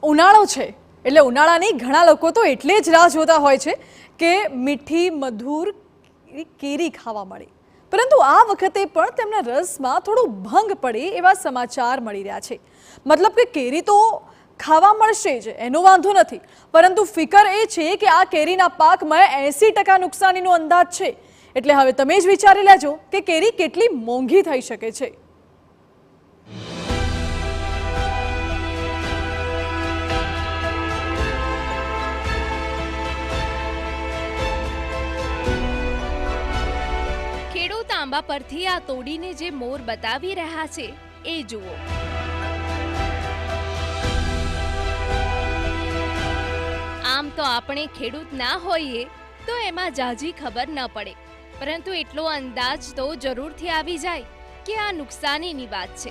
ઉનાળો છે એટલે ઉનાળાની ઘણા લોકો તો એટલે જ રાહ જોતા હોય છે કે મીઠી મધુર કેરી ખાવા મળે, પરંતુ આ વખતે પણ તેમના રસમાં થોડો ભંગ પડે એવા સમાચાર મળી રહ્યા છે। મતલબ કે કેરી તો ખાવા મળશે જ, એનો વાંધો નથી, પરંતુ ફિકર એ છે કે આ કેરીના પાકમાં 80% નુકસાનીનો અંદાજ છે। એટલે હવે તમે જ વિચારી લેજો કે કેરી કેટલી મોંઘી થઈ શકે છે। ખેડૂત આંબા પરથી આ તોડીને જે મોર બતાવી રહ્યા છે એ જુઓ। આમ તો આપણે ખેડૂત ના હોઈએ તો એમાં જાજી ખબર ન પડે, પરંતુ એટલો અંદાજ તો જરૂરથી આવી જાય કે આ નુકસાનીની વાત છે।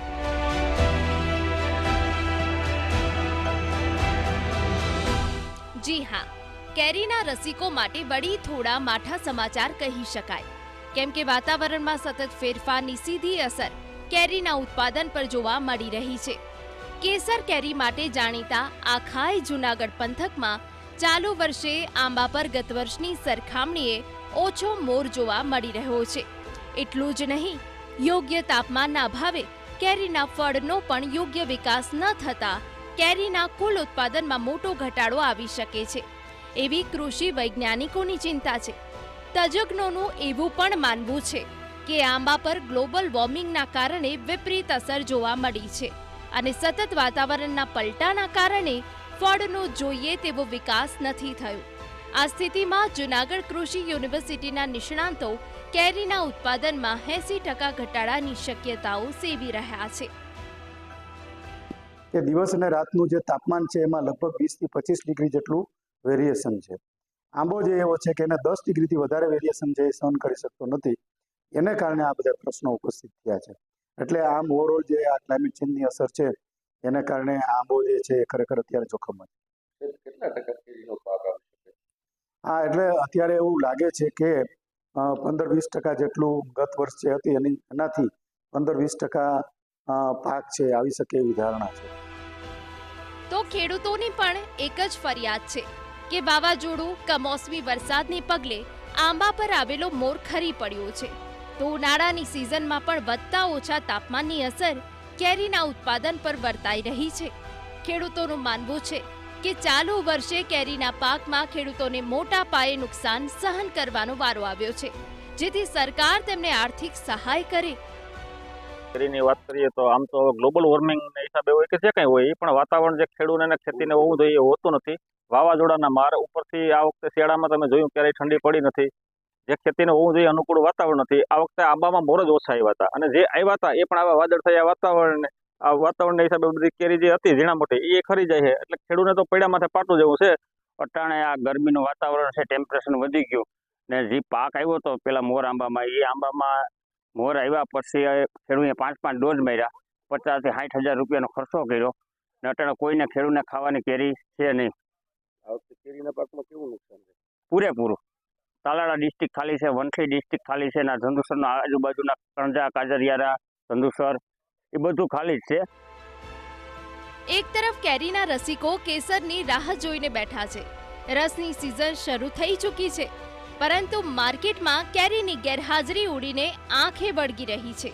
જી હા, કેરીના રસિકો માટે વળી થોડા માઠા સમાચાર કહી શકાય, કેમ કે વાતાવરણમાં સતત ફેરફારની સીધી અસર કેરીના ઉત્પાદન પર જોવા મળી રહી છે। કેસર કેરી માટે જાણીતા આખાય જૂનાગઢ પંથકમાં ચાલુ વર્ષે આંબા પર ગત વર્ષની સરખામણીએ ઓછો મોર જોવા મળી રહ્યો છે। એટલું જ નહીં, યોગ્ય તાપમાનના અભાવે કેરીના ફળનો પણ યોગ્ય વિકાસ ન થતા કેરીના કુલ ઉત્પાદનમાં મોટો ઘટાડો આવી શકે છે, એવી કૃષિ વૈજ્ઞાનિકોની ચિંતા છે। તજજ્ઞોનું એવું પણ માનવું છે કે આંબા પર ગ્લોબલ વોર્મિંગના કારણે વિપરીત અસર જોવા મળી છે અને સતત વાતાવરણના પલટાના કારણે ફળનો જોઈએ તેવો વિકાસ નથી થયો। આ સ્થિતિમાં જૂનાગઢ કૃષિ યુનિવર્સિટીના નિષ્ણાંતો કેરીના ઉત્પાદનમાં 80% ઘટાડાની શક્યતાઓ સેવી રહ્યા છે। કે દિવસ અને રાતનું જે તાપમાન છે એમાં લગભગ 20 થી 25 ડિગ્રી જેટલું વેરિએશન છે। આંબો જે એવો છે કે એને 10 ડિગ્રીથી વધારે વેરિએશન છે એ સહન કરી શકતો નથી, એને કારણે આ બધા પ્રશ્નો ઉપસ્થિત થયા છે। એટલે આમ ઓવરઓલ જે આ ક્લાઇમેટ ચેન્જની અસર છે એને કારણે આંબો જે છે એ ખરેખર અત્યારે જોખમમાં છે। કેટલા ટકા કેરીનો પાક આવી શકે? હા, એટલે અત્યારે એવું લાગે છે કે 15-20% જેટલું ગત વર્ષ જે હતી એનાથી 15-20% પાક છે આવી શકે એવી ધારણા છે। તો ખેડૂતોની પણ એક જ ફરિયાદ છે કે વાવાઝોડું કમોસમી વરસાદને પગલે આંબા પર આવેલો મોર ખરી પડ્યો છે, તો ઉનાળાની સિઝનમાં પણ વધતા ઓછા તાપમાનની અસર કેરીના ઉત્પાદન પર વર્તાઈ રહી છે। ખેડૂતોનું માનવું છે કે ચાલુ વર્ષે કેરીના પાકમાં ખેડૂતોને મોટા પાયે નુકસાન સહન કરવાનો વારો આવ્યો છે, જેથી સરકાર તેમને આર્થિક સહાય કરે। કેરીની વાત કરીએ તો આમ તો ગ્લોબલ વોર્મિંગના હિસાબે હોય કે જે કંઈ હોય એ પણ વાતાવરણ જે ખેડૂતોને ખેતીને હોવું જોઈએ એ હોતું નથી। વાવાઝોડાના માર ઉપરથી આ વખતે શિયાળામાં તમે જોયું ક્યારેય ઠંડી પડી નથી, જે ખેતીને હોવું જોઈએ અનુકૂળ વાતાવરણ નથી। આ વખતે આંબામાં મોર જ ઓછા આવ્યા હતા અને જે આવ્યા હતા એ પણ આવા વાદળ થયા વાતાવરણના હિસાબે બધી કેરી જે હતી ઝીણા મોટી એ ખરી જાય છે, એટલે ખેડૂતને તો પૈડા માથે પાટું જેવું છે। અટાણે આ ગરમીનું વાતાવરણ છે, ટેમ્પરેચર વધી ગયું ને જે પાક આવ્યો હતો પેલા મોર આંબામાં, એ આંબામાં મોર આવ્યા પછી ખેડૂતે 5 ડોઝ માર્યા, 50,000 થી 60,000 રૂપિયાનો ખર્ચો કર્યો ને અટાણે કોઈને ખેડૂતને ખાવાની કેરી છે નહીં। આ વખતે કેરીના પાકમાં કેવું નુકસાન છે? પૂરેપૂરું તાલાળા ડિસ્ટ્રિક્ટ ખાલી છે, વંથલી ડિસ્ટ્રિક્ટ ખાલી છે, ના ધંધુસરના આજુબાજુના કણજા, કાજરિયારા, ધંધુસર એ બધું ખાલી જ છે। એક તરફ કેરીના રસિકો કેસરની રાહ જોઈને બેઠા છે, રસની સિઝન શરૂ થઈ ચૂકી છે, પરંતુ માર્કેટમાં કેરીની ગેરહાજરી ઉડીને આંખે વળગી રહી છે।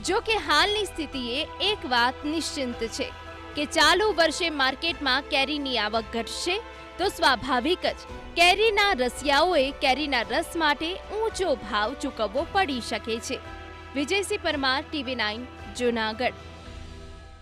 જો કે હાલની સ્થિતિએ એક વાત નિશ્ચિંત છે કે ચાલુ વર્ષે માર્કેટમાં કેરીની આવક ઘટશે તો સ્વાભાવિક જ કેરીના રસિયાઓએ કેરીના રસ માટે ઊંચો ભાવ ચૂકવવો પડી શકે છે। વિજયસિંહ પરમાર, TV9, જૂનાગઢ।